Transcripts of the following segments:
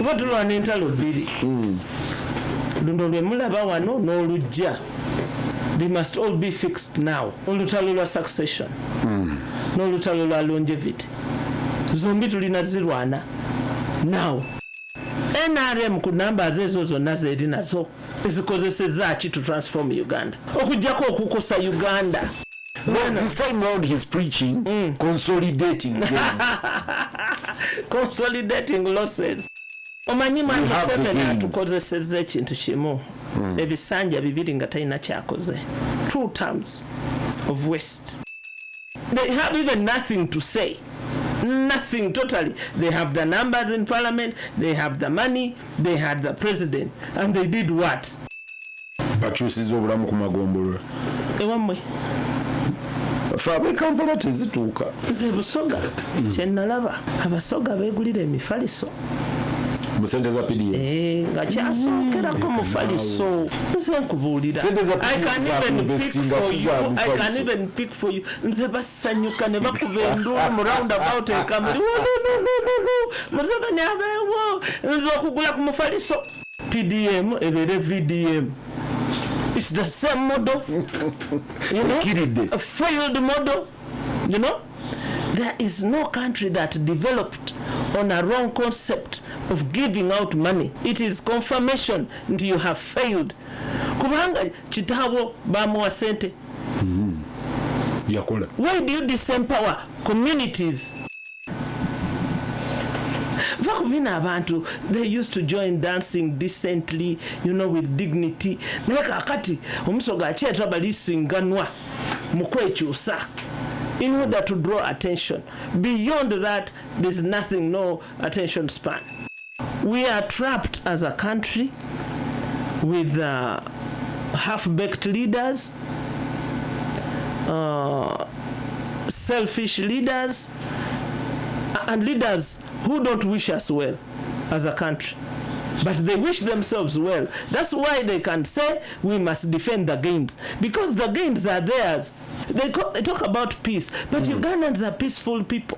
tuba tulwana entalo bbiri luno lwe mulaba wano n'olujja. They must all be fixed now. Olutalo lwa succession n'olutalo lwa longevity zombi tulina zirwana now. NRM ku numbers ezo zonna zeri nazo ezikozesezza ki to transform Uganda okujjako okukosa Uganda. Well, this time round he's preaching consolidating gains. Consolidating losses. Omanyi mwami Museveni atukozesezza ekintu kimu ebisanja bibiri nga talina kyakoze. 2 terms of waste. They have even nothing to say. Nothing totally. They have the numbers in parliament, they have the money, they had the president, and they did what? Bakyusiza obulamu ku magombolola. Ewamwe. Fabe Kampala tezituuka. Nze Busoga kyennalaba abasoga beegulira emifaliso. Musente za PDA. Nga kyasookerako mufaliso. Nze nkubuulira. I can even pick for you. Nze basanyuka ne bakuba enduulu mu roundabout ekamuli. Museveni abeewo. Nze okugula ku mufaliso. PDM ebeere VDM. It's the same model. You know? A failed model. You know? There is no country that developed on a wrong concept of giving out money. It is confirmation that you have failed. Kubanga kitabo bamuwa sente. Yakola. Why do you disempower communities? Abantu, they used to join dancing decently, you know, with dignity. Naye kakati omusoga akyetwa balisinganwa mu kwekyusa in order to draw attention. Beyond that, there's nothing, no attention span. We are trapped as a country with half-baked leaders, selfish leaders, and leaders who don't wish us well as a country, but they wish themselves well. That's why they can say we must defend the gains, because the gains are theirs. They talk about peace, but Ugandans are peaceful people.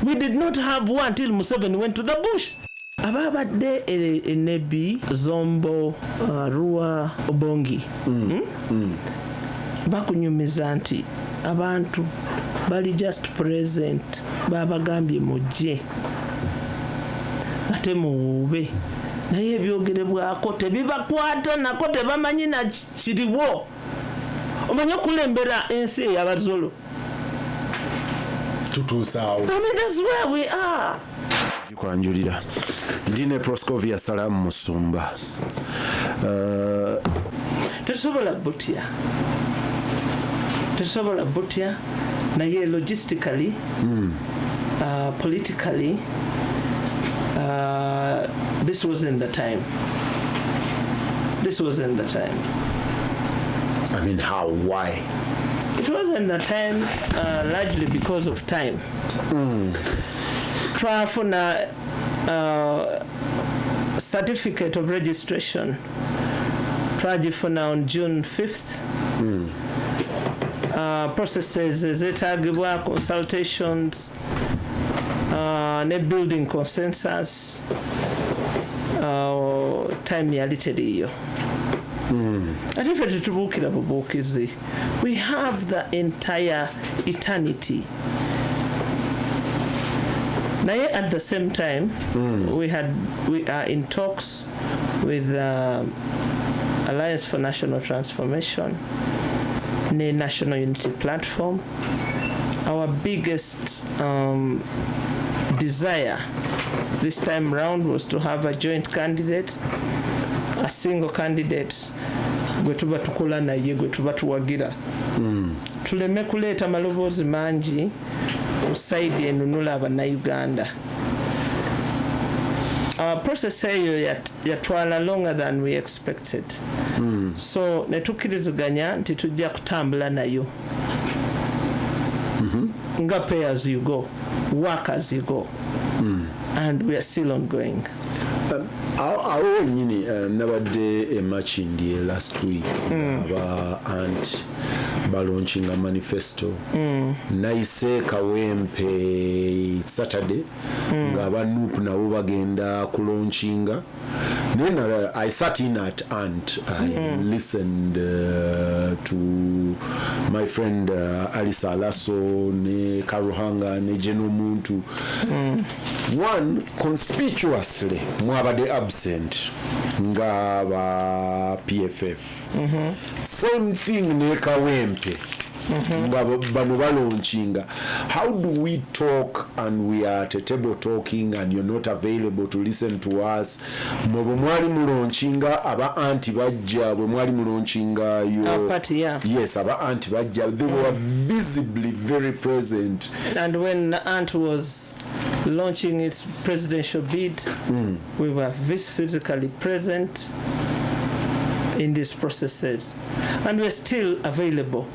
We did not have one till Museveni went to the bush. Ababadde Enebi, Zombo, Rua, Obongi. Bakunyumiza nti abantu bali just present babagambye mujje ate muwube naye ebyogerebwako tebibakwata nako tebamanyi na kiriwo. Omanyi okulembera ensi ey'abazolo tutuusaawo. I mean, that's where we are. Kwanjulira ndine Proscovia Salaamu Musumba. Tetusobola butya naye logistically, politically, this wasn't the time. I mean, how? Why? It wasn't the time, largely because of time. Twafuna certificate of registration twagifuna on June 5th. Processes zetagibwa, consultations, ne building consensus, time yaliteri iyo. Ate ffe tetubuukira bubuukizi. We have the entire eternity. Naye at the same time, we are in talks with Alliance for National Transformation, the National Unity Platform. Our biggest desire this time round was to have a joint candidate, a single candidate gwe tuba tukola naye gwe tuba tuwagira. Tuleme kuleeta maloboozi mangi usaidi enunula Bannayunganda. Our process eyo yatwala longer than we expected. So netukiriziganya nti tujja kutambula nayo. Nga pay as you go, work as you go. And we are still ongoing. awo wenyini nabadde emakindi last week aba anti balaunching a manifesto naise Kawempe Saturday nga banup nabo bagenda kulauncinga. Then I sat in at Ant. I listened to my friend Alisa Alaso, ne Karuhanga, ne Jeno Muntu. One, conspicuously, mwabade absent nga ba PFF. Same thing ne Kawempe. How do we talk and we are at a table talking and you're not available to listen to us? Mwali mulaunchinga aba anti bajja bwe mwali mulaunchinga your party, yeah. Yes, aba anti bajja, they were visibly very present. And when Ant was launching its presidential bid, we were physically present in these processes, and we're still available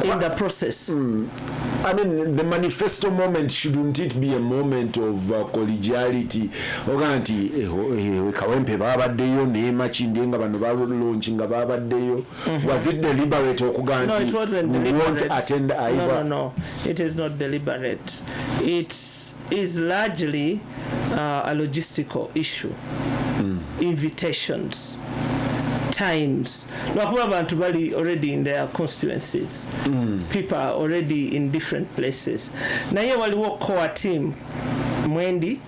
in the process. I mean, the manifesto moment, shouldn't it be a moment of collegiality? Oganti Kawempe babaddeyo ne machindenga bano balaunchinga babaddeyo. Was it deliberate okuganti? No, it wasn't deliberate. Won't attend either. No, it is not deliberate. It is largely a logistical issue. Invitations, times. Lwakuba abantu bali already in their constituencies. People are already in different places. Naye waliwo core team Mwendi,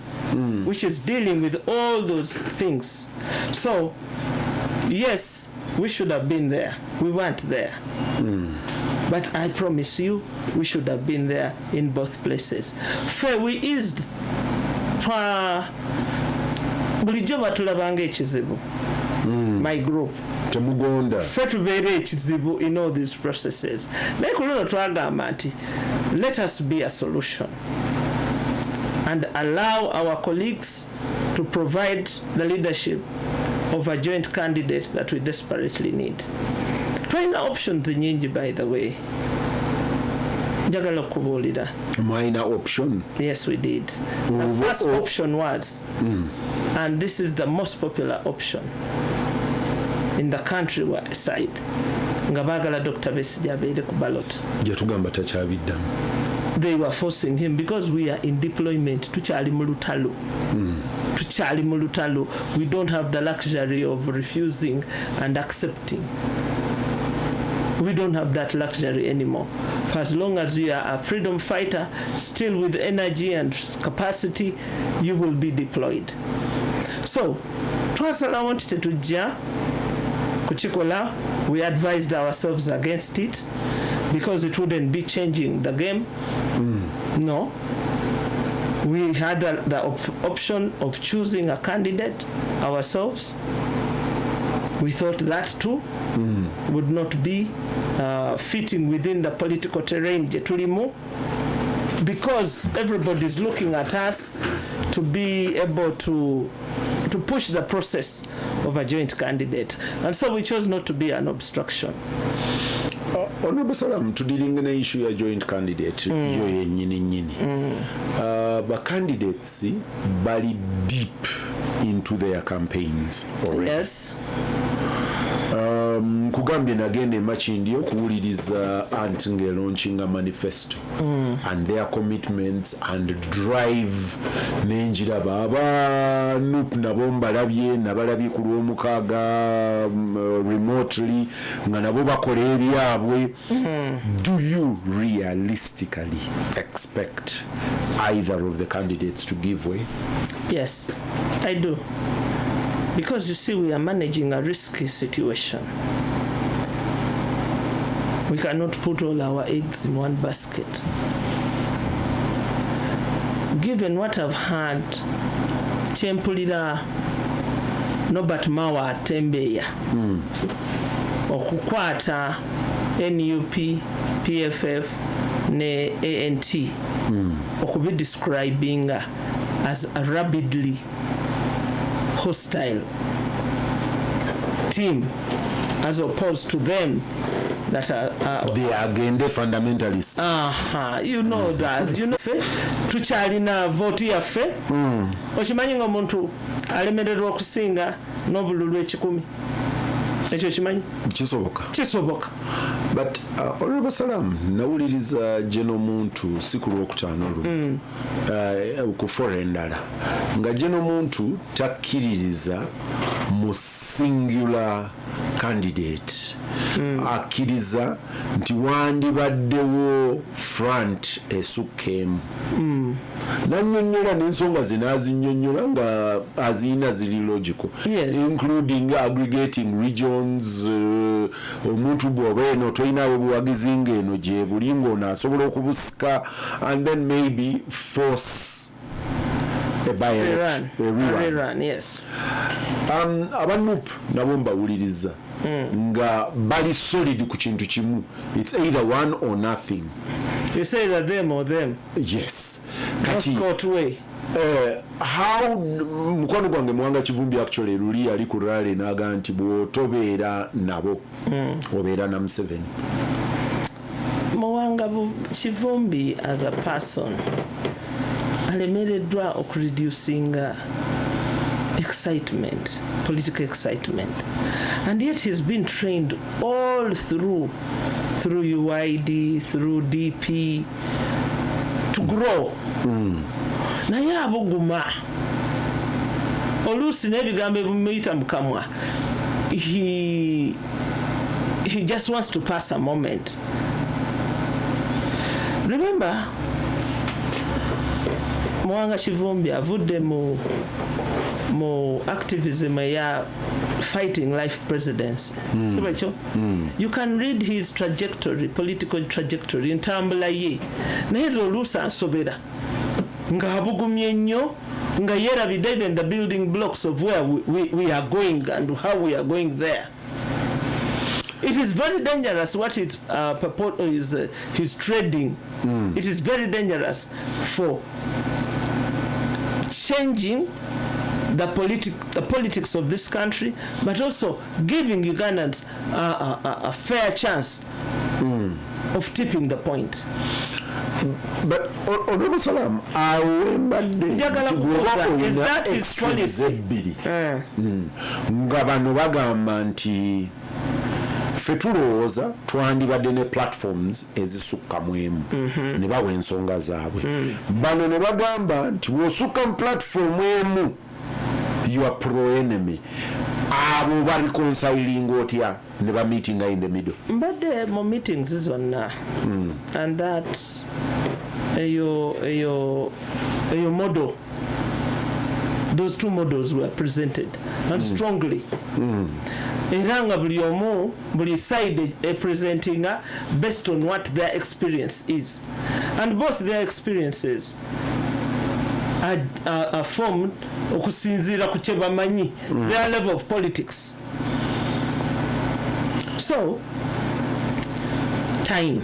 which is dealing with all those things. So yes, we should have been there. We weren't there. But I promise you, we should have been there in both places. Fair, we eased bulijjo batulabanga ekizibu. My group temugonda ffe tubeere ekizibu in all these processes. Naye ku luno twagamba nti let us be a solution and allow our colleagues to provide the leadership of a joint candidate that we desperately need. Twalina options nyingi, by the way. Njagala okubuulira. Minor option. Yes, we did. The first option was, and this is the most popular option in the countryside, nga baagala Dr. Besigye abeere ku ballot. Gyetugamba takyabiddamu. They were forcing him because we are in deployment. Tukyali mu lutalo. Tukyali mu lutalo. We don't have the luxury of refusing and accepting. We don't have that luxury anymore. For as long as you are a freedom fighter, still with energy and capacity, you will be deployed. So, twasalawo nti tetujja kukikola. We advised ourselves against it because it wouldn't be changing the game. No. We had the option of choosing a candidate ourselves. We thought that too would not be fitting within the political terrain jetulimu, because everybody's looking at us to be able to push the process of a joint candidate, and so we chose not to be an obstruction. Honorable Salaam, tudilinga na issue ya joint candidate yo yennyini. Ba candidates bali deep into their campaigns already. Yes. Kugambye nagende machindi okuwuliriza Ant launching a manifesto and their commitments and drive n'enjira baba nup nabo mbalabye nabalabye ku lw'omukaaga remotely nga nabo bakola ebyabwe. Do you realistically expect either of the candidates to give way? Yes, I do. Because you see, we are managing a risky situation. We cannot put all our eggs in one basket. Given what I've heard, kyempulira Norbert Mawa atembeeya okukwata NUP, PFF ne ANT okubidescribing as a rabidly hostile team, as opposed to them that are they are agenda fundamentalists. you know that, you know, tukyalina vote yaffe okimanyi nga omuntu alemererwa okusinga n'obululu 10 ekyo kimanyi kisoboka but Honorable Salaamu nawuliriza Jeno Muntu si ku Lwokutaano ku fora endala nga Jeno Muntu takkiririza mu singular candidate akkiriza nti wandibaddewo front esukka emu nannyonnyola n'ensonga zinaazinnyonnyola nga aziyina ziri logical including aggregating regions omuntu bw'oba eno tolinawo buwagizi ng'eno gye buli ng'ono asobola okubusika and then maybe force a rerun. Yes. Abanup nabo mbawuliriza nga bali solid ku kintu kimu. It's either one or nothing. You say that them or them. Yes. Kati way. How mukono gwange Mwanga Kivumbi actually luli ali ku rally naga nti bw'otobeera nabo obeera na Museveni. Mwanga Kivumbi as a person alemereddwa okureducing excitement, political excitement, and yet he's been trained all through UID, through DP to grow. Naye abuguma oluusi n'ebigambo ebimuyita mu kamwa, he just wants to pass a moment. Remember, Mwanga Kivumbi avudde mu activism ya fighting life presidency. You can read his trajectory, political trajectory, ntambula ye. Naye oluusi ansobera nga abugumye nnyo nga yerabidde even the building blocks of where we are going and how we are going there. It is very dangerous what his purport is his trading. It is very dangerous for changing the politics of this country, but also giving Ugandans a fair chance of tipping the point. But Honorable Salaamu, is that his policy? Nga bano bagamba nti ffe tulowooza twandibadde ne platforms ezisukka mu emu ne bawa ensonga zaabwe. Bano ne bagamba nti bw'osukka mu platform emu you are pro-enemy. Abo ba reconciling otya ne ba meeting in the middle. Mbadde mu meetings zonna and that your model, those two models were presented and strongly. Era nga buli side presenting based on what their experience is, and both their experiences are formed okusinziira ku kye bamanyi, their level of politics. So time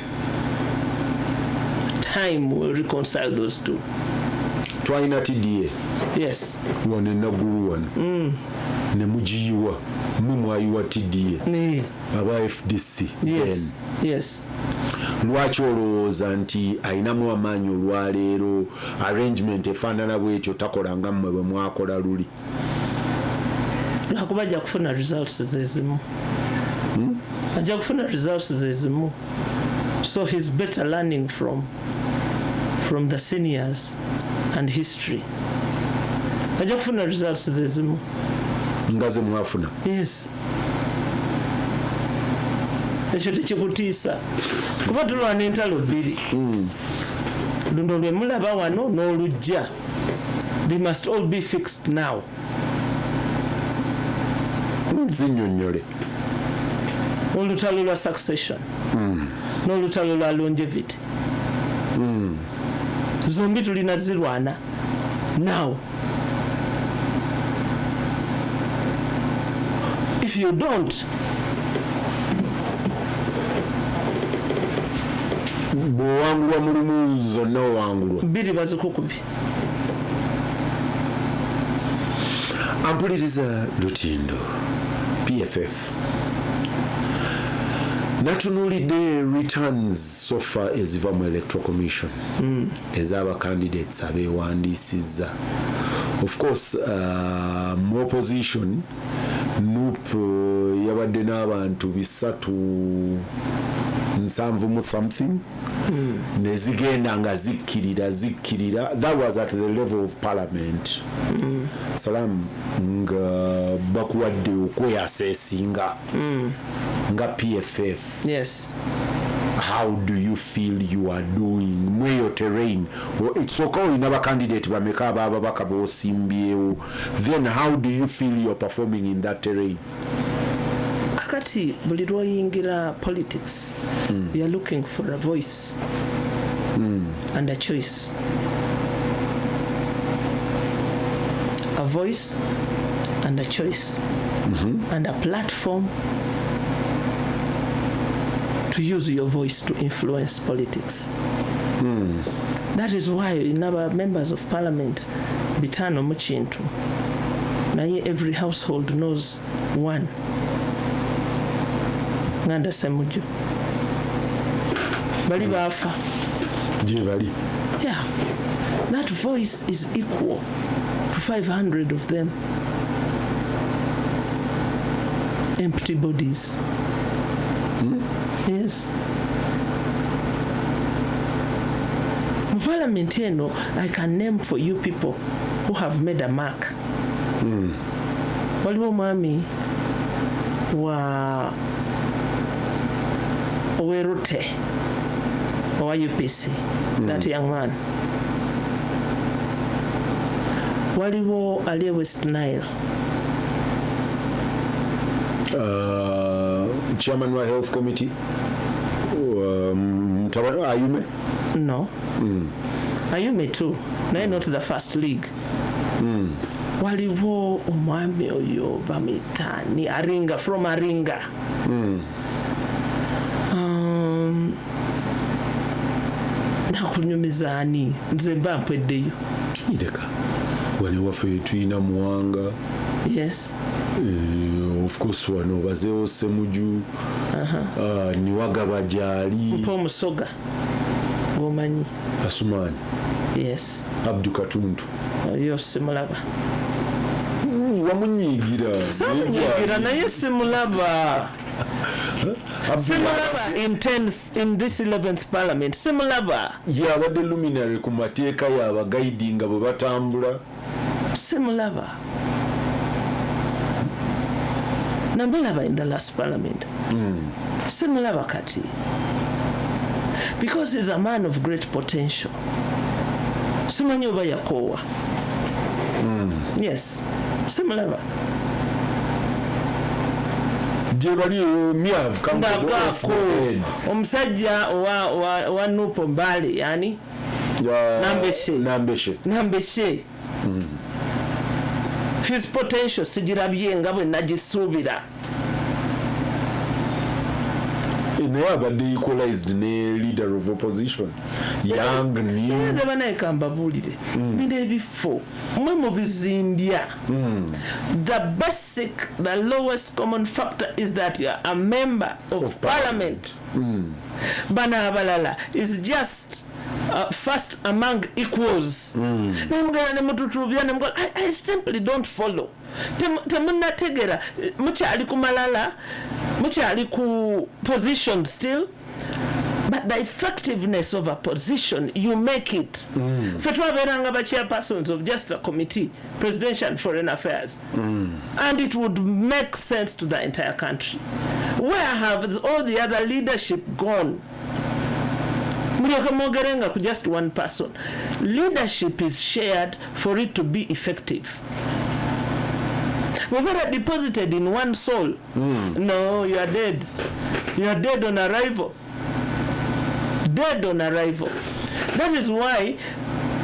will reconcile those two. Twalina TDA. Yes. Wane nagulu wano. Ne mugiyiwa mwayiwa TDA. Aba FDC. Yes. Yes. Lwaki olowooza nti ayinamu amaanyi olwaleero arrangement efaanana bwekyo takolanga mmwe bwe mwakola luli? Lwakuba ajja kufuna results zezimu. Ajja kufuna results zezimu. So he's better learning from the seniors and history. Ajja kufuna results zezimu. Nga ze mwafuna? Yes. Ekyo tekikutiisa kuba tulwana entalo bbiri. Luno lwe mulaba wano n'olujja. They must all be fixed now. Zinnyonnyole. Olutalo lwa succession n'olutalo lwa longevity. Zombi tulina zirwana now. If you don't, bw'owangulwa mulimu zonna owangulwa. bbiri bazikukubi. Ampuliriza Lutindo, PFF. Natunulidde returns so far eziva mu Electoral Commission ez'aba candidates abeewandiisizza. Of course mu opposition NUP yabadde n'abantu 370 mu something nezigenda nga zikkirira. That was at the level of parliament. Salaamu nga bakuwadde okweyaseesinga nga PFF. Yes. How do you feel you are doing mweyo terrain? It's okay in our candidate bameka ababaka bosimbyewo. Then how do you feel you're performing in that terrain? Kakati buli lwoyingira politics, you are looking for a voice and a choice. A voice and a choice and a platform to use your voice to influence politics. That is why in our members of parliament bitano mu kintu naye every household knows one. Nganda Semuju bali bafa. Yeah, that voice is equal to 500 of them. Empty bodies. Yes. In Parliament, you know, I can name for you people who have made a mark. Waliwo mwami wa Owerute wa UPC, that young man. Waliwo ali West Nile. Chairman wa Health Committee. Ayume? No. Ayume too. No, not the first league. Waliwo omwami oyo bamitani Aringa, from Aringa. Nakunyumiza ani nze mba mpweddeyo. Ideka wali waffe tuyina Muwanga. Yes. Of course wano bazeewo Semuju. Niwagaba gyali. Mpo Musoga gomanyi. Asumani. Yes. Abdu Katuntu. Yo simulaba. Wamunyigira. Samunyigira naye simulaba. Simulaba in this 11th parliament. Simulaba. Yabadde luminary ku mateeka y'abagaidinga bwe batambula. Simulaba. Namulaba in the last parliament. Simulaba kati. Because he's a man of great potential. Simanyi oba yakoowa. Yes. Simulaba. Omusajja wa Nupo Mbale yani Nambeshe. His potential sigirabye nga bwe nagisuubira. Naye abadde equalized ne leader of opposition. Young new. Nze banaeka mbabuulire. Bino ebifo mwe mubizimbya. The lowest common factor is that you are a member of parliament. Bana abalala is just first among equals. I simply don't follow. Temunategera mukyali ku malala, mukyali ku position still, but the effectiveness of a position, you make it. Fetwaberanga ba chairpersons of just a committee, presidential and foreign affairs, and it would make sense to the entire country. Where have all the other leadership gone? Mulioka just one person. Leadership is shared for it to be effective. We're not deposited in one soul. No, you are dead. You are dead on arrival. Dead on arrival. That is why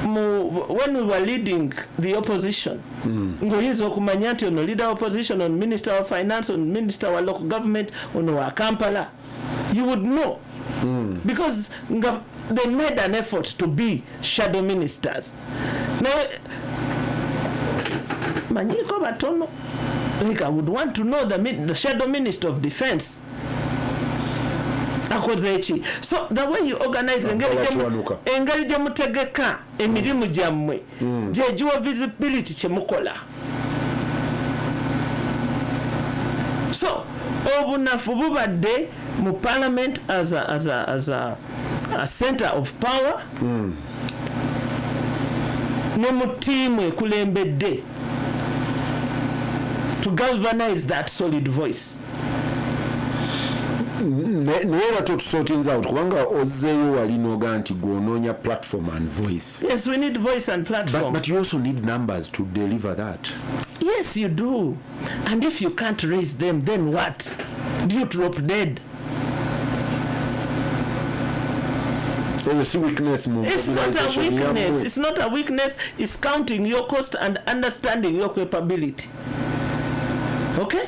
when we were leading the opposition, ngoyizo okumanya nti ono leader opposition, on minister of finance, on minister of local government, on wa Kampala, you would know. Because they made an effort to be shadow ministers. Now, Manyiko Batono, like I would want to know the shadow minister of defense. akoze eki. So the way you organize engeri gye mutegeka emirimu gyammwe gye giwa visibility kye mukola. So obunafu bubadde mu parliament as a center of power ne mu tiimu ekulembedde to galvanize that solid voice. naye bato tusortings out kubanga ozzeeyo wali noga nti gwononya platform and voice. Yes, we need voice and platform. But you also need numbers to deliver that. Yes, you do. And if you can't raise them, then what? Do you drop dead? It's not a weakness. It's not a weakness. It's counting your cost and understanding your capability. Okay?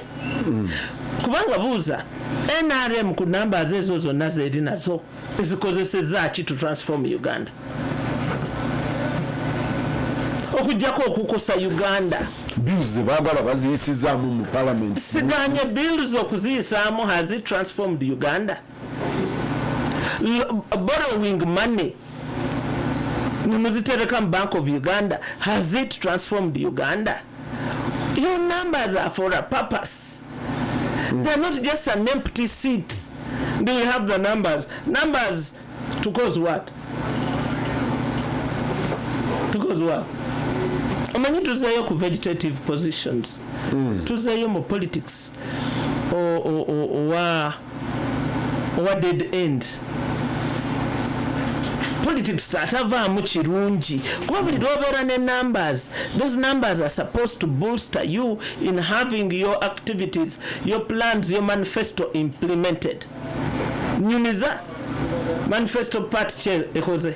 Kubanga buuza NRM ku numbers ezo zonna zeri nazo ezikozesezza ki to transform Uganda. Okujjako okukosa Uganda. Bills bagala baziyisizaamu mu parliament. Siganye bills okuziyisaamu has it transformed Uganda? Borrowing money nimuzitereka mu Bank of Uganda, has it transformed Uganda? Your numbers are for a purpose. They're not just an empty seat. Do we have the numbers? Numbers to cause what? To cause what? Amanyi tuzeeyo ku vegetative positions. Tuzeeyo mu politics or dead end. Politics atavaamu kirungi kuba buli lwobeera ne numbers. Those numbers are supposed to bolster you in having your activities, your plans, your manifesto implemented. Nyumiza manifesto part che ekoze.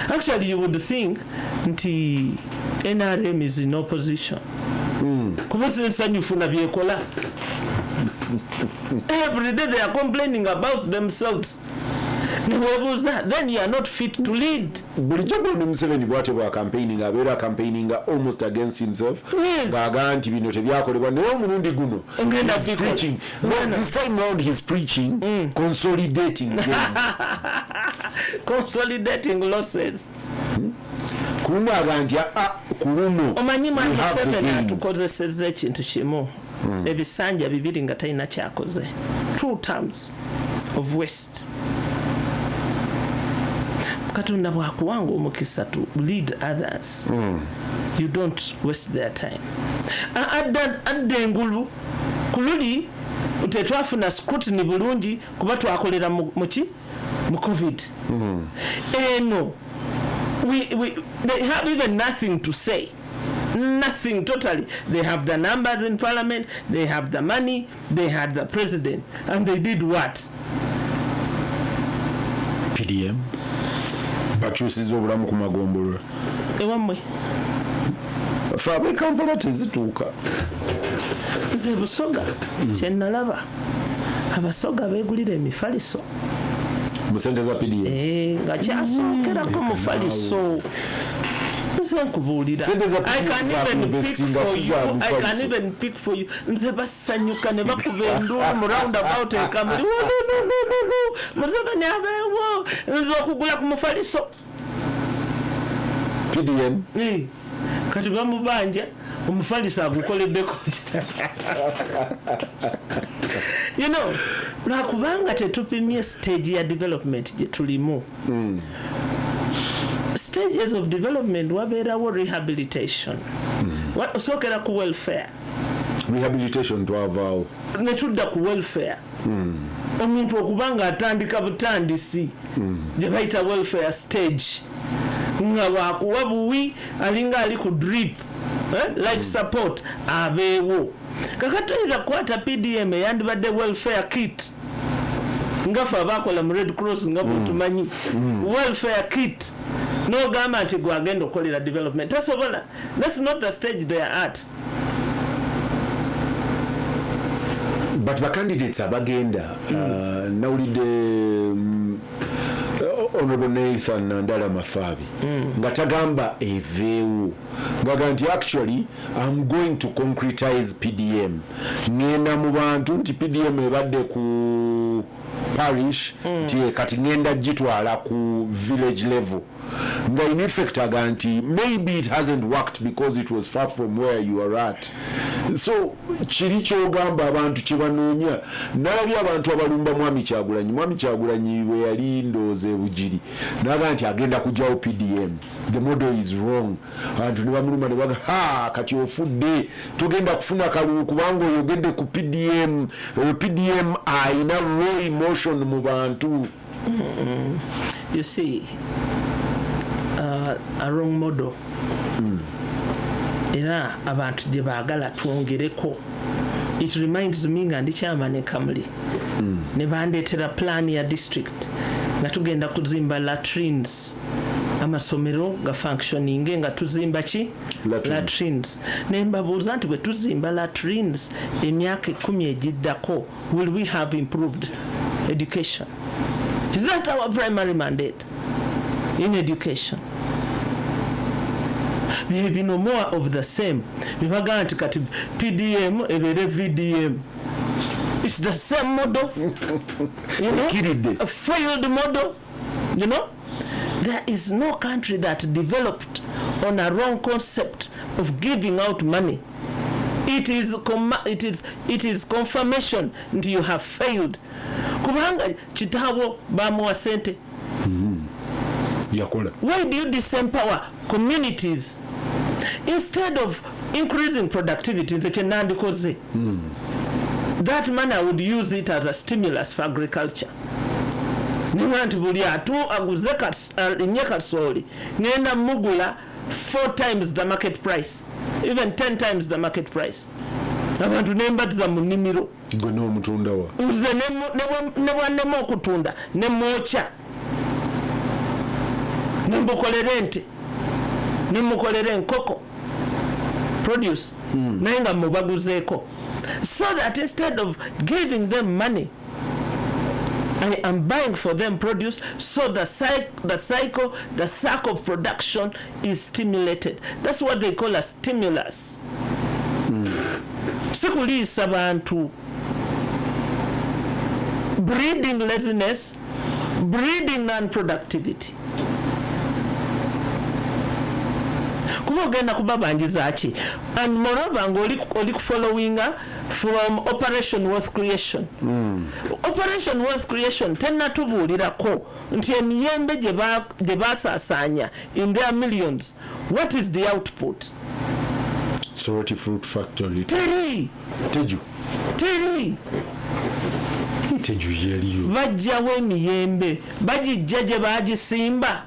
Actually, you would think nti NRM is in opposition. Kuba nsanyufuna byekola. Every day they are complaining about themselves. Then you are not fit to lead. Bulijjo bwino Museveni bwate bwa campaigning abeera campaigning almost against himself. Yes. Baga nti bino tebyakolebwa naye omulundi guno he's preaching. No, this time round he's preaching consolidating gains. Consolidating losses. Kumwaga nti kuluno omanyi mwami Museveni atukozesezza ekintu kimu ebisanja bibiri nga talina kyakoze. 2 terms of waste. Katonda bwakuwanga omukisa to lead others. You don't waste their time. Adda engulu kululi tetwafuna scrutiny bulungi kuba twakolera muki mu COVID. Eno they have even nothing to say. Nothing totally. They have the numbers in parliament, they have the money, they had the president, and they did what? PDM bakyusiza obulamu ku magombolola ewamwe faabe Kampala tezituuka. Nze Busoga kyenalaba abasoga beegulira emifaliso mu sente za PDM nga kyasookerako mufaliso. Nze nkubuulira I can even pick for you. Nze basanyuka ne bakuba enduulu mu roundabout ekamuli Museveni abeewo nze okugula ku mufaliso PDM kati bamubanja omufaliso agukoleddeko. You know, lwakubanga tetupimye stage ya development gye tulimu. Stages of development wabeerawo rehabilitation. Osookera ku welfare. Rehabilitation twavaawo ne tudda ku welfare. Omuntu okubanga atandika butandisi gye bayita welfare stage nga wakuwa buwi alinga ali ku drip life support abeewo. Kakati oyinza kukwata PDM eyandibadde welfare kit nga fe abakola mu Red Cross nga bwetumanyi welfare kit n'ogamba nti gwagenda okukolera development tasobola. That's not the stage they are at. But the candidates abagenda nawulidde Honorable Nathan Ndala Mafabi nga tagamba eveewo ngaga nti actually I'm going to concretize PDM ngenda mu bantu nti PDM ebadde ku parish nti kati ngenda gitwala ku village level nga in effect aga nti maybe it hasn't worked because it was far from where you are at. So kiri kyogamba abantu kyebanoonya nalabye abantu abalumba Mwami Kyagulanyi bwe yali ndooze ebugiri naga nti agenda kujjawo PDM. The model is wrong. Abantu ne bamuluma ne baga kati ofudde togenda kufuna kalulu kubanga oyogedde ku PDM. PDM ayina raw emotion mu bantu. You see, a wrong model. Era abantu gye baagala twongereko. It reminds me nga ndi chairman Kamuli ne bandeetera plan ya district nga tugenda kuzimba latrines, amasomero ga functioning nga tuzimba ki latrines. Ne mbabuuza nti bwe tuzimba latrines emyaka 10 egiddako, will we have improved education? Is that our primary mandate in education? Bino more of the same. Bibaga nti kati PDM ebere VDM. It's the same model. You know, a failed model. You know, there is no country that developed on a wrong concept of giving out money. It is confirmation that you have failed. Kubanga kitabo bamuwa sente. Why do you disempower communities instead of increasing productivity? That money I would use it as a stimulus for agriculture. Niwanti buli atu aguze kasoli ngenda mugula 4 times the market price, even 10 times the market price. Abantu nembatiza mu nnimiro gono omutunda wa uze ne bwannema okutunda ne mwocha ne mbukolere nte ne mukolere enkoko produce naye nga mubaguzeeko, so that instead of giving them money I am buying for them produce, so the cycle of production is stimulated. That's what they call a stimulus. Sikuliisa bantu, breeding laziness, breeding non-productivity. Kuba ogenda kubabanjiza ki? And moreover ng'oli following from Operation Wealth Creation. Operation Wealth Creation tennatubuulirako nti emiyembe gye baasaasaanya in their millions, what is the output? Sorority Fruit Factory. Teri. Teju yeliyo. Bajjawo emiyembe bagijja gye baagisimba.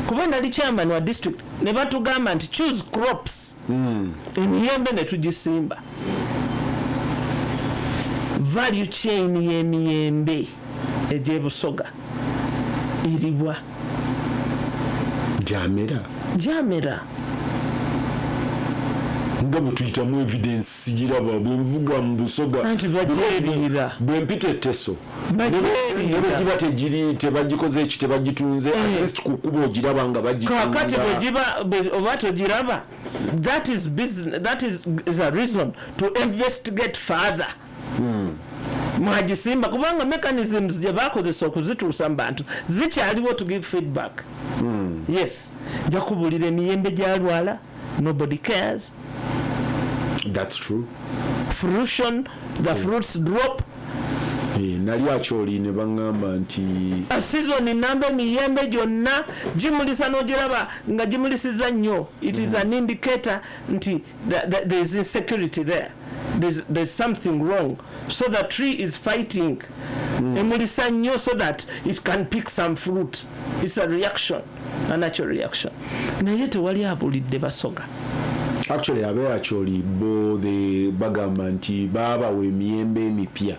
Kuba nali chairman wa district ne batugamba nti choose crops. Emiyembe ne tugisimba. Value chain y'emiyembe egy'ebusoga eriwa jamera nga bwe tuyitamu evidence giraba bwe nvuga mu busoga anti bajeerira bwe mpite teso bajeerira tebagikoze eki tebagitunze at least kukuba ogiraba nga bagitunga kakati oba togiraba, that is business, that is a reason to investigate further. Mwagisimba kubanga mechanisms gye bakozesa okuzituusa mu bantu zikyaliwo to give feedback. Yes, jakubulira emiyembe gyalwala, nobody cares. That's true. Fruition, the fruits drop. Nali akyoli ne baŋŋamba nti a season namba emiyembe gyonna gimulisa n'ogiraba nga gimulisiza nnyo. It is an indicator nti there is insecurity there. There's something wrong. So the tree is fighting. Emulisa nnyo so that it can pick some fruit. It's a reaction, a natural reaction. Naye tewali abulidde basoga. Actually abeakyoli bo the bagamba nti baabawa emiyembe emipya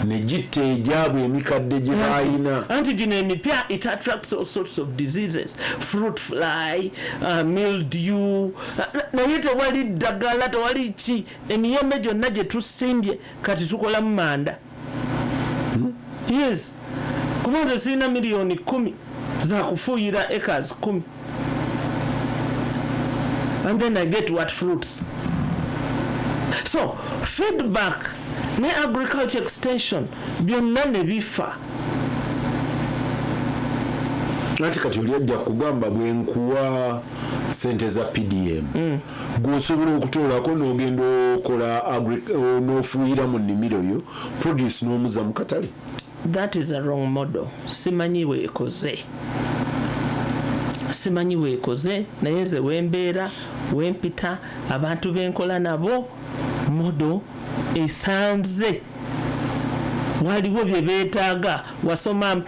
ne gitta egyabwe emikadde gye bayina. Anti gino emipya, it attracts all sorts of diseases, fruit fly, mildew. Naye tewali ddagala, tewali ki. Emiyembe gyonna gye tusimbye kati tukolamu manda. Yes, kubanga sirina miliyoni 10 za kufuuyira acres 10. And then I get what fruits. So feedback ne agriculture extension byonna ne bifa. Ati kati oli ajja kugamba bwenkuwa sente za PDM gwosobola okutoolako n'ogenda okola n'ofuuyira mu nnimiro yo produce n'omuza mu katale. That is a wrong model. Simanyi weekoze naye nze wembeera wempita abantu benkola nabo model esanze waliwo bye beetaaga wasoma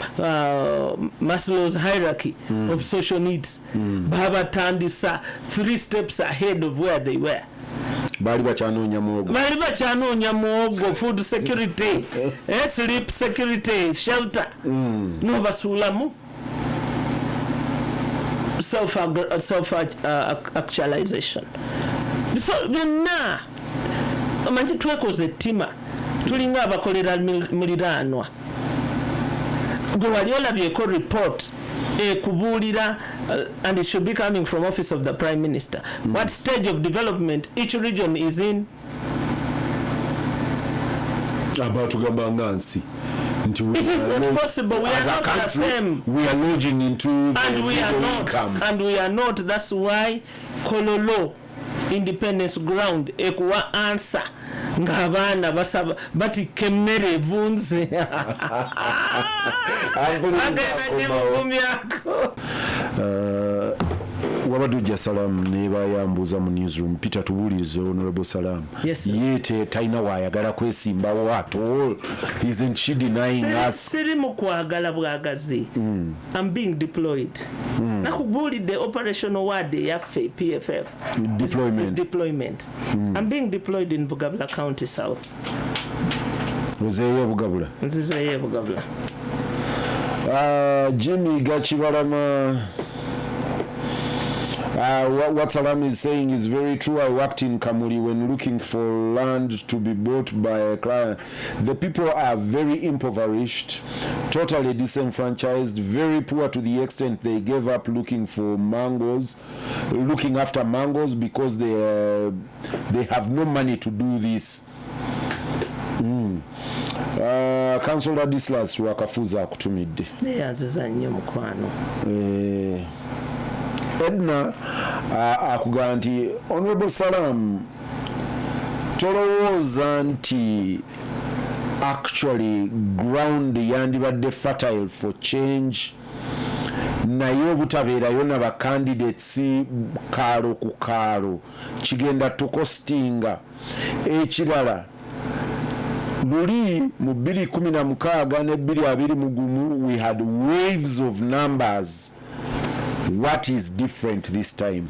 Maslow's hierarchy of social needs babatandisa 3 steps ahead of where they were. Bali bachanoonya muwogo food security sleep security shelter n'obasuulamu self actualization. So byonna amanyi twekoze ettima tulinga abakolera muliraanwa gwe wali olabyeko report ekubuulira and it should be coming from office of the Prime Minister what stage of development each region is in. Abatugamba ngansi it is not possible. We are not the same. We are lodging into and we are not income. And we are not. That's why Kololo Independence Ground ekuwa answer ng'abaana basaba bati kemmere evunze wabadujja Salaamu ne bayambuza mu newsroom Peter tubuulize Honorable Salaamu yete talina waayagala kwesimbawo at all. Isn't she denying us? Siri mu kwagala bwagazi. I'm being deployed. Nakubuulidde operational ward yaffe PFF is deployment. I'm being deployed in Bugabula County South. Ozeeyo Bugabula? Nzizeeyo Bugabula. Jimmy Gachibalama. What Salaamu is saying is very true. I worked in Kamuli when looking for land to be bought by a client. The people are very impoverished, totally disenfranchised, very poor to the extent they gave up looking after mangoes because they have no money to do this. Councillor Dislas wakafuza akutumidde. Yaziza nnyo mukwano. Edna akugamba nti Honorable Salaamu tolowooza nti actually ground yandibadde fertile for change naye obutabeerayo naba candidates kaalo ku kaalo kigenda tukostinga. Ekirala luli mu 2016 ne 2021 we had waves of numbers. What is different this time?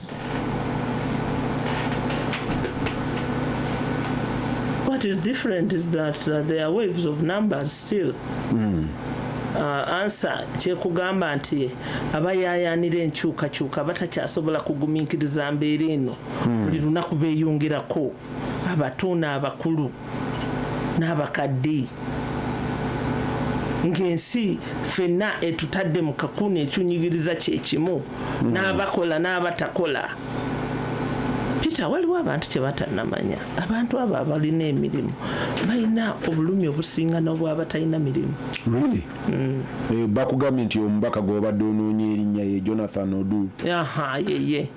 What is different is that there are waves of numbers still. Answer kyekugamba nti abayaayaanira enkyukakyuka batakyasobola kugumiikiriza mbeera eno buli lunaku beeyongerako abato n'abakulu n'abakadde ng'ensi ffenna etutadde mu kakuni ekyunyigiriza kyekimu n'abakola n'abatakola. Peter waliwo abantu kye batannamanya abantu abo abalina emirimu balina obulumi obusinga n'obwabatalina mirimu. Really? Bakugambye nti omubaka gw'obadde onoonya erinnya ye Jonathan Odu. Yeye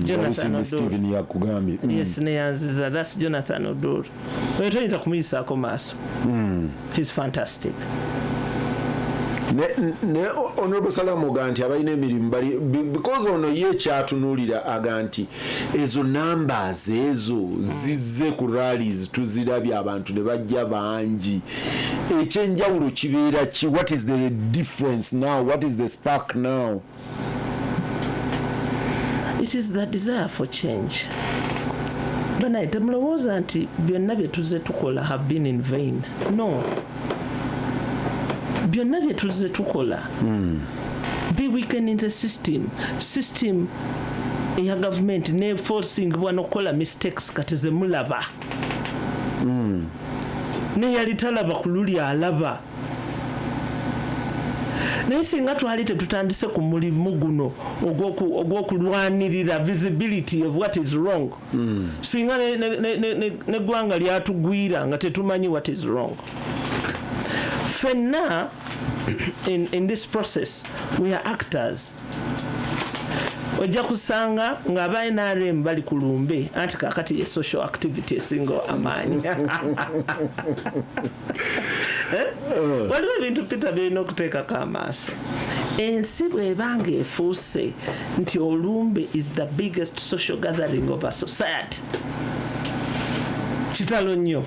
Jonathan Odu. Stephen yakugambye. Yes, neyanziza. That's Jonathan Odu. Toyinza kumuyisaako maaso. He's fantastic. Ne Honorable Salaamu oga nti abalina emirimu bali because ono ye kyatunuulira aga nti ezo numbers ezo zizze ku rallies tuzirabye abantu ne bajja bangi. Ekyenjawulo kibeera ki? What is the difference now? What is the spark now? It is the desire for change. Banaye temulowooza nti byonna bye tuzze tukola have been in vain. No. Byonna bye tuzze tukola be weakening the system eya government ne forcing bwanokukola mistakes kati ze mulaba ne yali talaba ku luli alaba. naye singa twali tetutandise ku mulimu guno ogw'okulwanirira visibility of what is wrong singa neggwanga lyatugwira nga tetumanyi what is wrong. Fenna in this process we are actors. Ojja kusanga ng'aba NRM bali ku lumbe anti kakati ye social activity esinga amaanyi. Waliwo ebintu Peter birina okuteekako amaaso. Ensi bw'ebanga efuuse nti olumbe is the biggest social gathering of a society. Kitalo nnyo.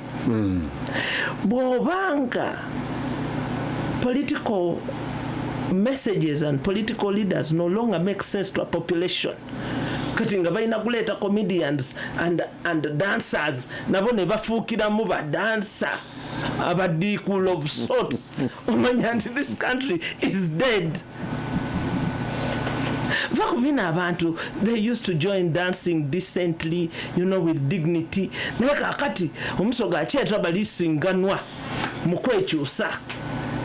Bw'obanga political messages and political leaders no longer make sense to a population. Kati nga balina kuleeta comedians and dancers nabo ne bafuukiramu ba dancer abadiikul of sorts. Omanya nti this country is dead. Vakubina abantu, they used to join dancing decently, you know, with dignity. Naye kakati omusoga akyetwa balisinganwa mu kwekyusa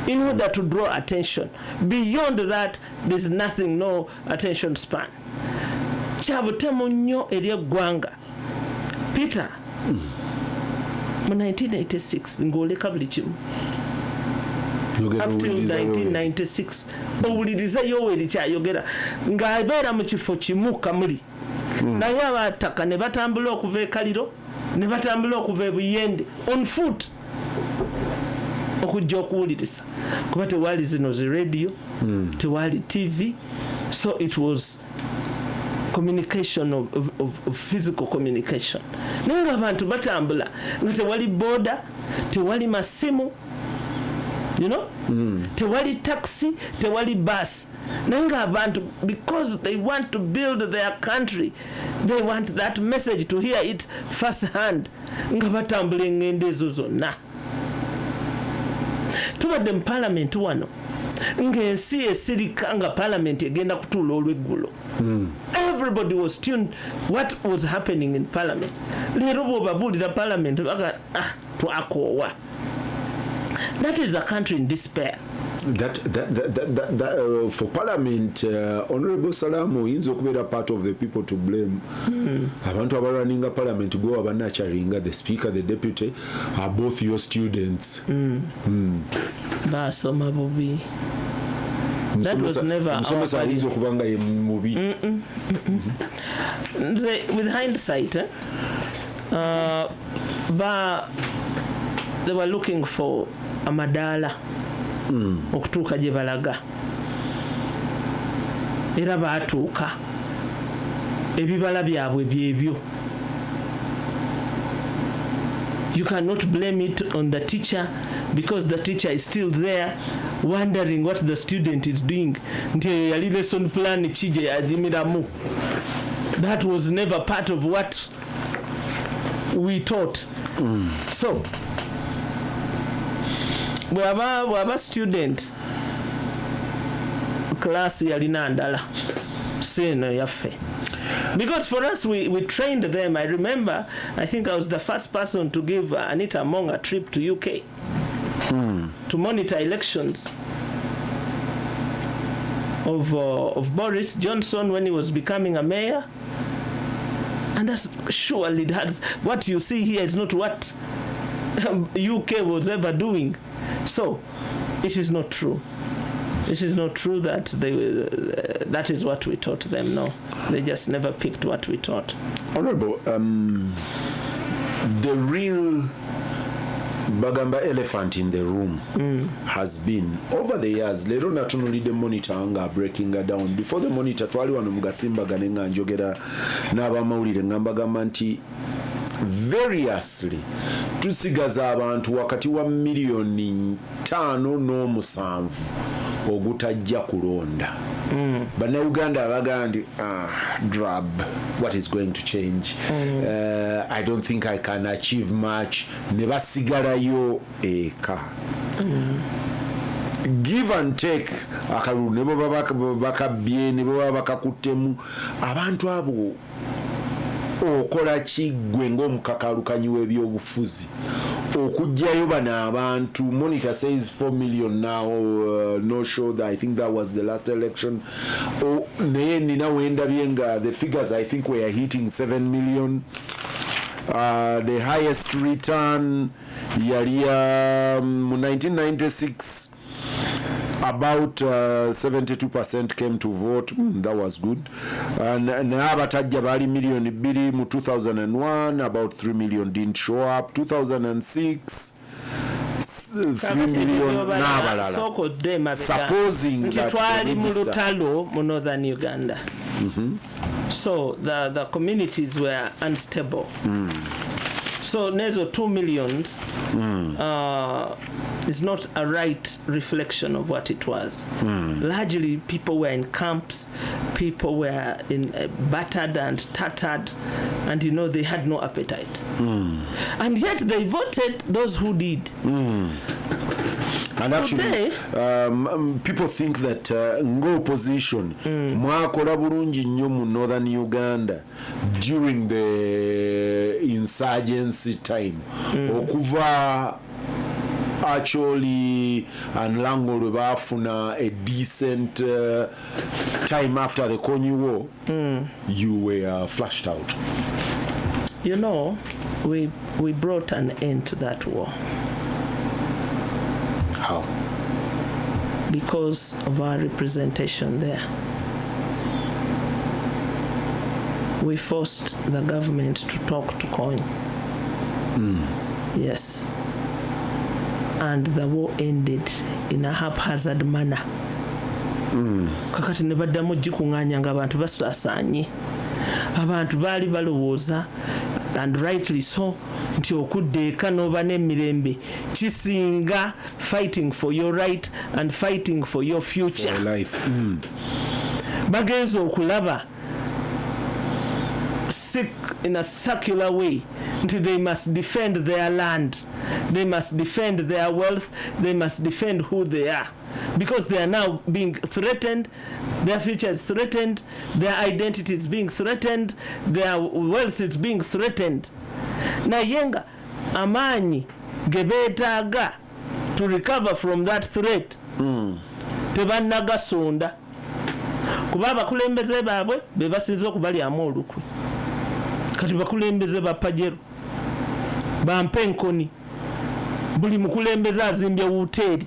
in order to draw attention. Beyond that, there's nothing, no attention span. Kyabutemu nnyo eri eggwanga. Peter, mu 1986 ng'oleka buli kimu. Up till 1996 owuliriza Yoweri kyayogera ng'abeera mu kifo kimu kamuli. Naye abataka ne batambula okuva e Kaliro ne batambula okuva e Buyende on foot okujja okuwuliriza kuba tewali zino zi radio tewali TV, so it was communication of physical communication. Naye abantu batambula nga tewali boda, tewali masimu, you know, tewali taxi, tewali bus. Naye abantu, because they want to build their country, they want that message to hear it first hand, nga batambula engendo ezo zonna. Tubadde mu parliament wano ng'ensi esirika nga parliament egenda kutuula olweggulo. Everybody was tuned what was happening in parliament. Leero bw'obabuulira parliament baga twakoowa. That is a country in despair. That for parliament, Honorable Salaamu oyinza okubeera part of the people to blame. Abantu abalwaninga parliament go abanacharinga, the speaker, the deputy are both your students. Basoma bubi. That was never our ayinza okubanga ye mubi. With hindsight, they were looking for a madala okutuuka gye balaga era baatuuka ebibala byabwe byebyo. You cannot blame it on the teacher because the teacher is still there wondering what the student is doing. Nti yali lesson plan ki gye yajimiramu. That was never part of what we taught. So bw'aba student class yalina ndala sino yaffe, because for us we trained them. I remember, I think I was the first person to give Anita Among a trip to UK to monitor elections of Boris Johnson when he was becoming a mayor. And that's surely what you see here is not what UK was ever doing. So it is not true. It is not true that that is what we taught them. No, they just never picked what we taught. Honorable, the real bagamba elephant in the room has been over the years. Leero natunulidde monitor nga breaking down. Before the monitor twali wano mugasimbagane nga njogera n'abamawulire nga mbagamba nti variously tusigaza abantu wakati wa milioni 5.7 ogutajja kulonda. Bannayuganda abaga nti drab, what is going to change? I don't think I can achieve much. Ne basigalayo eka. Give and take akalu ne baba bakabbye ne baba bakakuttemu abantu abo okola kiggwe ng'omukakalukanyi w'ebyobufuzi okugjayo bano abantu. Monitor says 4 million now, no show that I think that was the last election. Naye nina wendabye nga the figures I think were hitting 7 million. The highest return yali mu 1996 about 72% came to vote. That was good. And abatajja bali million 2 mu 2001, about 3 million didn't show up. 2006 3 million n'abalala. Supposing that twali mu lutalo mu northern Uganda. So the communities were unstable. So nezo 2 million is not a right reflection of what it was. Largely people were in camps, people were battered and tattered, and they had no appetite. And yet they voted those who did. And actually, people think that ngo opposition mwakola bulungi nnyo mu northern Uganda during the insurgency time. Okuva actually and Lango lwe baafuna a decent time after the Konyi War, you were flushed out. We brought an end to that war. How? Because of our representation there. We forced the government to talk to Konyi. Yes. And the war ended in a haphazard manner. Kakati ne baddamu gikuŋŋaanya nga abantu basaasaanye. Abantu baali balowooza, and rightly so, nti okudda eka n'oba n'emirembe kisinga fighting for your right and fighting for your future. For life. Bagenza okulaba in a circular way nti they must defend their land, they must defend their wealth, they must defend who they are, because they are now being threatened, their future is threatened, their identity is being threatened, their wealth is being threatened. Nayenga amaanyi gebeetaaga to recover from that threat tebannagasonda, kuba abakulembeze baabwe be basinze okubalyamu olukwe. Kati bakulembeze ba Pajero bampe enkoni, buli mukulembeze azimbye wuteeri.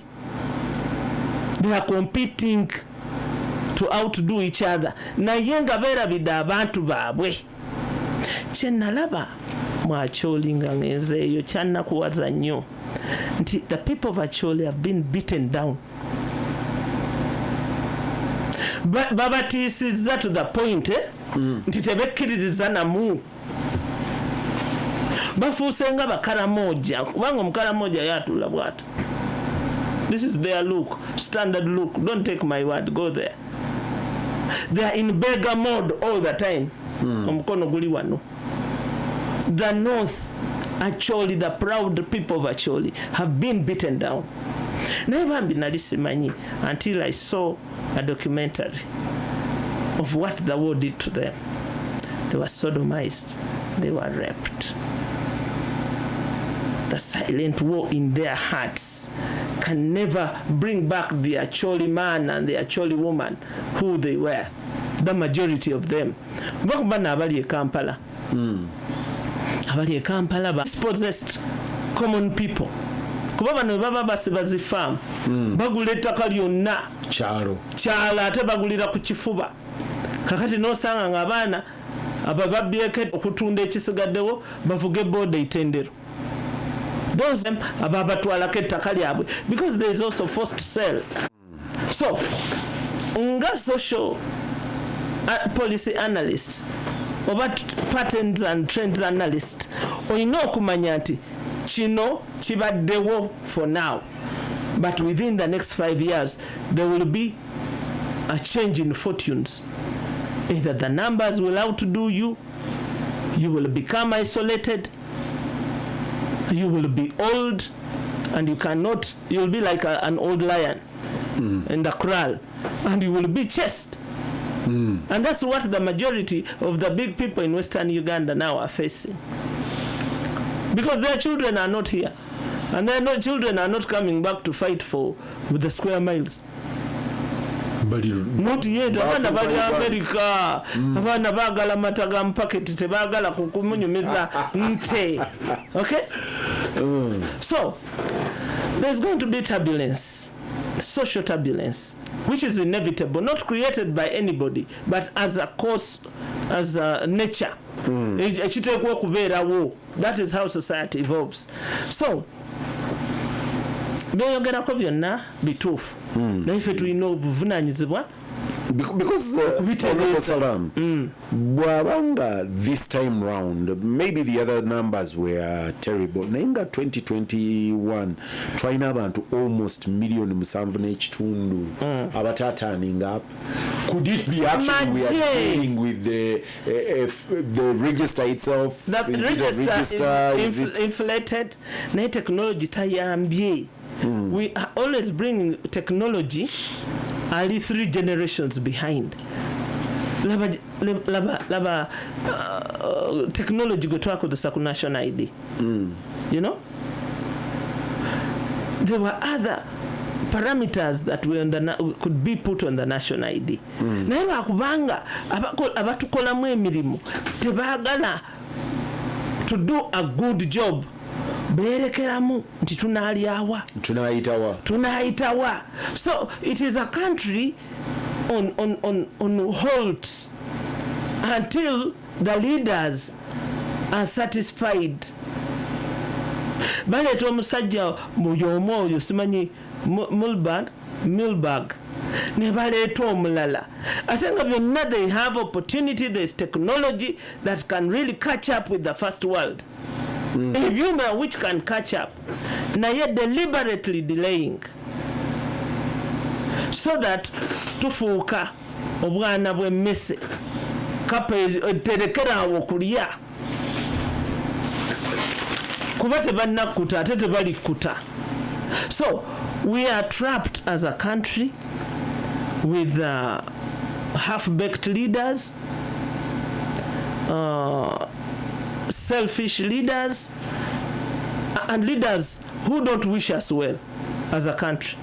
They are competing to outdo each other. Naye nga beerabidde abantu baabwe. Kye nalaba mu Acholi nga ngenzeeyo kyannakuwaza nnyo nti the people of Acholi have been beaten down. Babatiisizza to the point nti tebekkiririza namu. Bafuuse nga bakaramoja, kubanga omukaramoja yatula bw'ati. This is their look, standard look. Don't take my word, go there. They are in beggar mode all the time. Omukono guli wano. The North, Acholi, the proud people of Acholi, have been beaten down. Naye bambi nali simanyi until I saw a documentary of what the war did to them. They were sodomized, they were raped. The silent war in their hearts can never bring back the Acholi man and the Acholi woman who they were, the majority of them. Bakubana abali e Kampala. Abali e Kampala dispossessed common people. Kuba bano baba basibazi farm bagula ettaka lyonna kyalo ate bagulira ku kifuba. Kakati n'osanga ng'abaana abababbyeko okutunda ekisigaddewo bavuga ebooda itendero. Those ababatwalako ettaka lyabwe, because there is also forced sale. So nga social policy analyst oba patterns and trends analyst olina okumanya nti kino kibaddewo for now, but within the next 5 years there will be a change in fortunes. Either the numbers will outdo you, you will become isolated, you will be old, and you will be like an old lion in the kraal, and you will be chased And that's what the majority of the big people in Western Uganda now are facing. Because their children are not here. And their children are not coming back to fight with the square miles. Not yet. Abana bali America. Abana bagala mataga mpaketi tebagala kumunyumiza nte. Okay? So, there's going to be turbulence. Social turbulence, which is inevitable, not created by anybody, but as a cause, as a nature. That is how society evolves. So, byogerako byonna bituufu naye ffe tulina obuvunanyizibwa because bwabanga this time round maybe the other numbers were terrible naye nga 2021 twalina abantu almost million 7.5 abatataning up. Could it be actually we are dealing with the register itself? The register is inflated naye technology tayambye. We are always bringing technology only 3 generations behind. Laba technology go talk with the national ID. You know? There were other parameters that could be put on the national ID. Naye bakubanga abatukolamu emirimu tebagala to do a good job. Berekeramu nti tunalyawa tunayitawa. So it is a country on hold until the leaders are satisfied. Baleeta omusajja muyomo oyo simanyi Milberg ne baleeta omulala ate nga byonna they have opportunity, there is technology that can really catch up with the first world. A human which can catch up, na yet deliberately delaying, so that tufuuka obwana bw'emmese kapa terekera awo kulya kuba tebannakuta ate tebalikuta. So we are trapped as a country with half-baked leaders, selfish leaders, and leaders who don't wish us well as a country,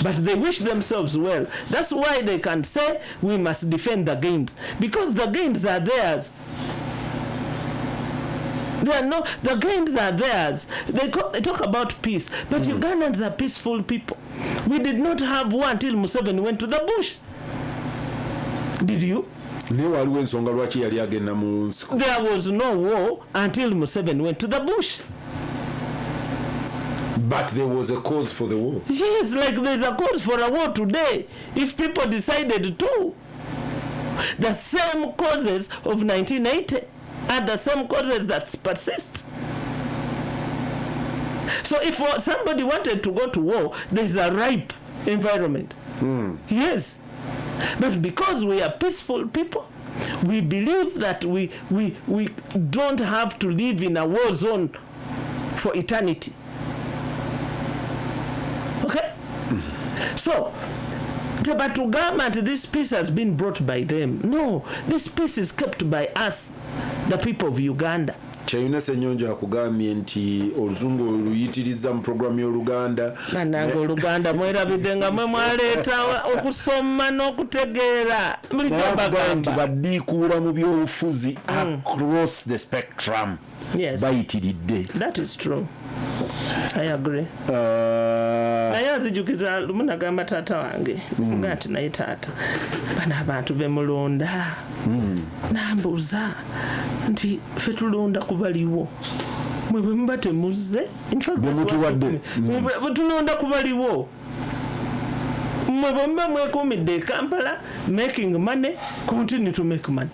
but they wish themselves well. That's why they can say we must defend the gains, because the gains are theirs. The gains are theirs. They talk about peace, but Ugandans are peaceful people. We did not have war until Museveni went to the bush. Did you? There was no war until Museveni went to the bush. But there was a cause for the war. Yes, like there's a cause for a war today. If people decided to. The same causes of 1980 are the same causes that persist. So if somebody wanted to go to war, there's a ripe environment. Yes. But because we are peaceful people, we believe that we don't have to live in a war zone for eternity. Okay? So, but to government, this peace has been brought by them. No, this peace is kept by us, the people of Uganda. Chayuna Senyonja akugambye nti oluzungu oluyitiriza mu programu y'Oluganda. Nananga Oluganda mwerabiddenga mwe mwaleeta okusoma n'okutegeera. Nti baddiikuula mu byobufuzi across the spectrum. Yes. Bayitiridde. That is true. I agree. Naye azijukiza lumu nagamba taata wange nga nti naye taata bano abantu bemulonda nambuuza nti ffe tulonda kubaliwo mwe bwe muba temuzze bwe tulonda kubaliwo mwe bwe muba mwekuumidde e Kampala making money, continue to make money.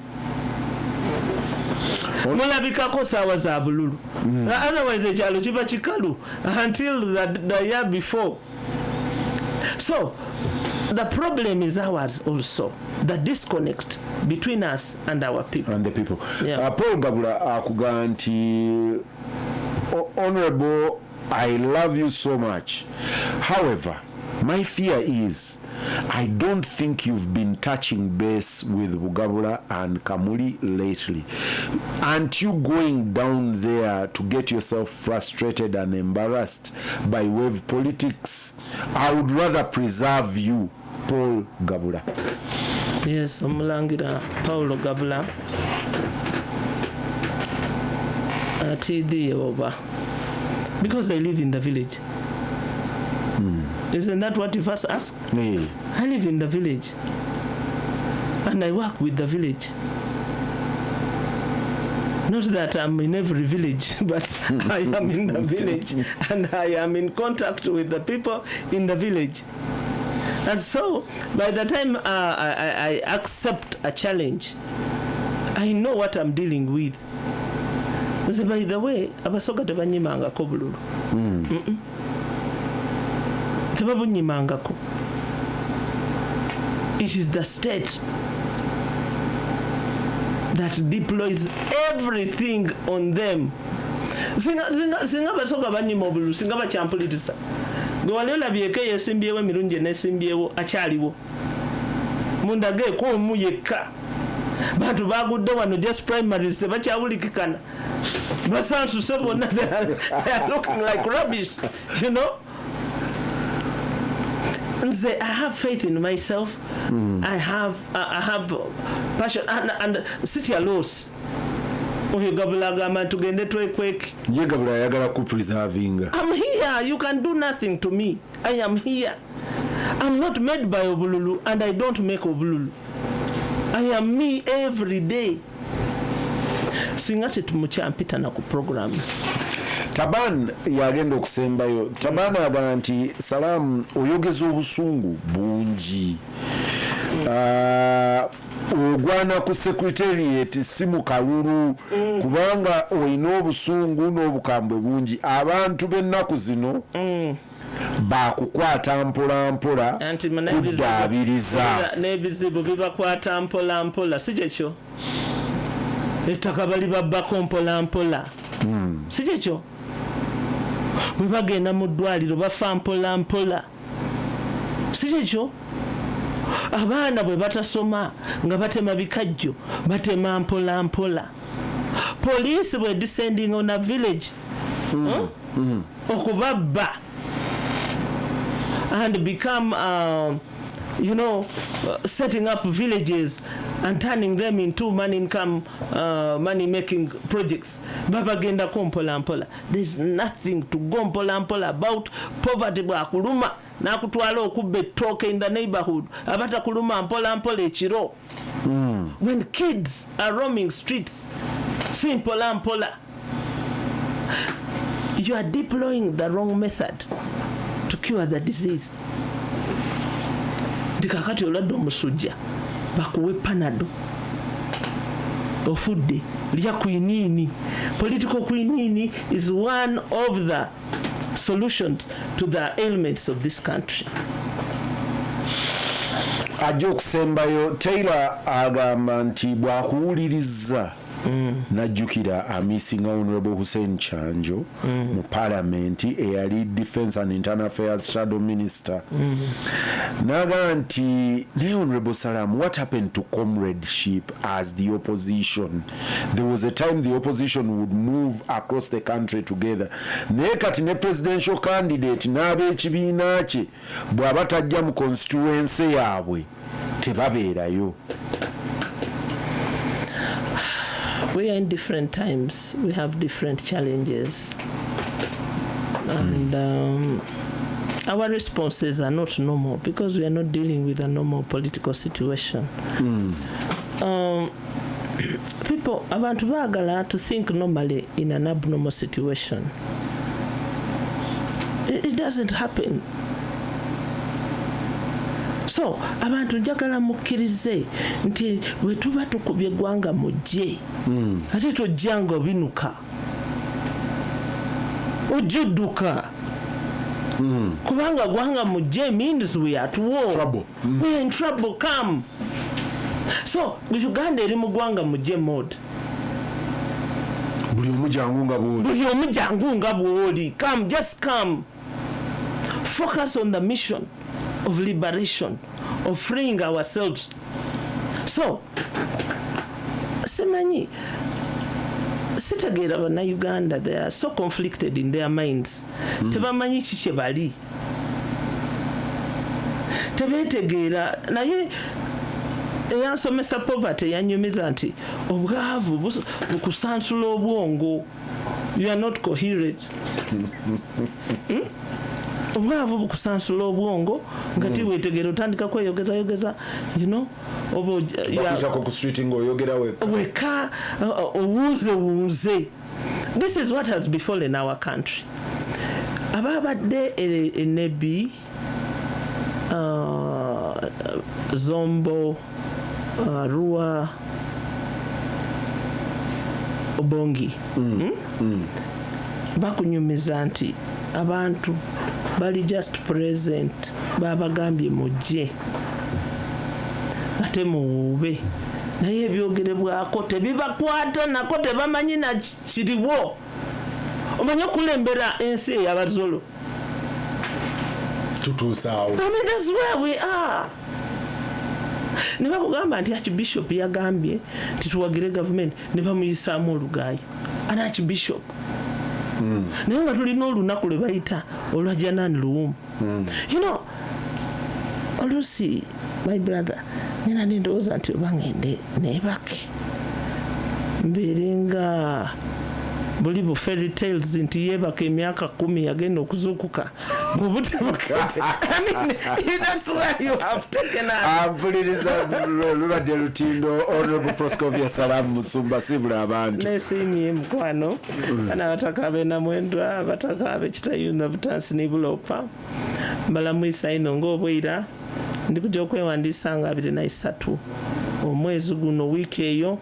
Mulabikako saawa za bululu. Otherwise ekyalo kiba kikalu until the year before. So the problem is ours also, the disconnect between us and our people. And the people. Yeah. Paul Gabula akugamba nti Honorable, I love you so much. However, my fear is I don't think you've been touching base with Bugabula and Kamuli lately. Aren't you going down there to get yourself frustrated and embarrassed by wave politics? I would rather preserve you, Paul Gabula. Yes, Omulangira Paulo Gabula. TD over. Because I live in the village. Isn't that what you first asked? Yeah. I live in the village. And I work with the village. Not that I'm in every village, but I am in the village. And I am in contact with the people in the village. And so, by the time I accept a challenge, I know what I'm dealing with. So by the way, abasoga tebanyimangako bululu. Tebabunyimangako. It is the state that deploys everything on them. Singa basoga banyima obululu, singa bakyampuliriza. Gwali olabyeko yesimbyewo emirungi n'esimbyewo akyaliwo. Mundage ko omuyeka. Bantu bagudde wano just primaries tebakyawulikikana. Basantu sebona they are looking like rubbish, you know. And say, I have faith in myself. I have passion and city laws. I'm here. You can do nothing to me. I am here. I'm not made by Obululu, and I don't make Obululu. I am me every day. Singati tumuchampita na ku programs. Taban yagenda okusembayo. Taban agamba nti Salaamu oyogeza obusungu bungi. Ogwana ku secretariat simu kalulu kubanga oyina obusungu n'obukambwe bungi. Abantu b'ennaku zino bakukwata mpola mpola kuddaabiriza n'ebizibu bibakwata mpola mpola si kyekyo. Ettaka bali babbako mpola mpola si kyekyo. Bwe bagenda mu ddwaliro bafa mpola mpola si kyekyo. Abaana bwe batasoma nga batema bikajjo batema mpola mpola. Police bwe descending on a village okubabba and become setting up villages and turning them into money making projects. Babagenda ko mpola mpola. There's nothing to go mpola mpola about. Poverty bwakuluma nakutwala okubba ettooke in the neighborhood abata kuluma mpola mpola ekiro. When kids are roaming streets si mpola mpola. You are deploying the wrong method to cure the disease. Dikakati olwadde omusujja bakuwe panado ofudde lya quinini. Political quinini is one of the solutions to the ailments of this country. Ajja okusembayo Taylor agamba nti bwakuwuliriza najjukira amissing Honorable Hussein Chanjo mu parliament eyali defense and internal affairs shadow minister. Naga nti Honorable Salaamu, what happened to comradeship as the opposition? There was a time the opposition would move across the country together. Naye kati ne presidential candidate n'ab'ekibiina kye bw'aba tajja mu constituency yaabwe tebabeerayo. We are in different times. We have different challenges. And our responses are not normal because we are not dealing with a normal political situation. People, abantu bagala to think normally in an abnormal situation. It doesn't happen. So, abantu njagala mukkirize nti bwe tuba tukubye eggwanga mujje ate tojjanga obinuka ojjudduka kubanga gwanga mujje means we are at war. Trouble. We are in trouble. Come. So Uganda eri mu gwanga mujje mode. Buli omujangu nga bw'oli. Come, just come. Focus on the mission of liberation of freeing ourselves. So simanyi sitegeera Bannayuganda, they are so conflicted in their minds. Tebamanyi kiki bali, tebeetegeera. Naye eyansomesa poverty yanyumiza nti obwavu bukusansula obwongo. You are not coherent. Obwavu bukusansula obwongo nga tiweetegeera otandika kweyogeza you know, bakutako ku street ng'oyogera weka owuuze. This is what has befallen our country. Ababadde Nebi Zombo Rua Obongi bakunyumiza nti abantu bali just present, babagambye mujje ate muwube, naye ebyogerebwako tebibakwata, nako tebamanyi na kiriwo. Omanyi okulembera ensi ey'abazolo tutuusaawo. I mean, that's where we are. Ne bakugamba nti Archbishop yagambye nti tuwagire government, ne bamuyisaamu olugaayo ana Archbishop. Naye nga tulina olunaku lwe bayita olwa Janani Luwumu. You know, oluusi my brother nina ndowooza nti oba ngende neebake mbeere nga buli bu fairy tales nti yeebaka emyaka 10 yagenda okuzuukuka ng'obutebukate. I mean, that's why you have taken us. Ampuliriza lubadde lutindo Honorable Proscovia Salaamu Musumba, sibula abantu. Neesiimye mukwano bana abataka ab'enamwendwa, abataka ab'ekitayunda butansi ne bulopa, mbalamuyisa ino ng'obwira ndi kujja okwewandiisa nga 23 omwezi guno, wiiki eyo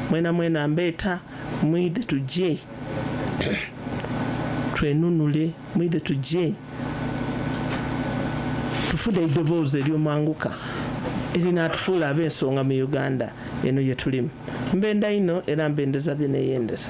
mwena mbeeta mwide tujje twenunule, mwide tujje tufune eddoboozi ery'omwanguka erinaatufuula ab'ensonga mu Uganda eno gye tulimu. Mbenda ino era mbendeza bye neeyendeza.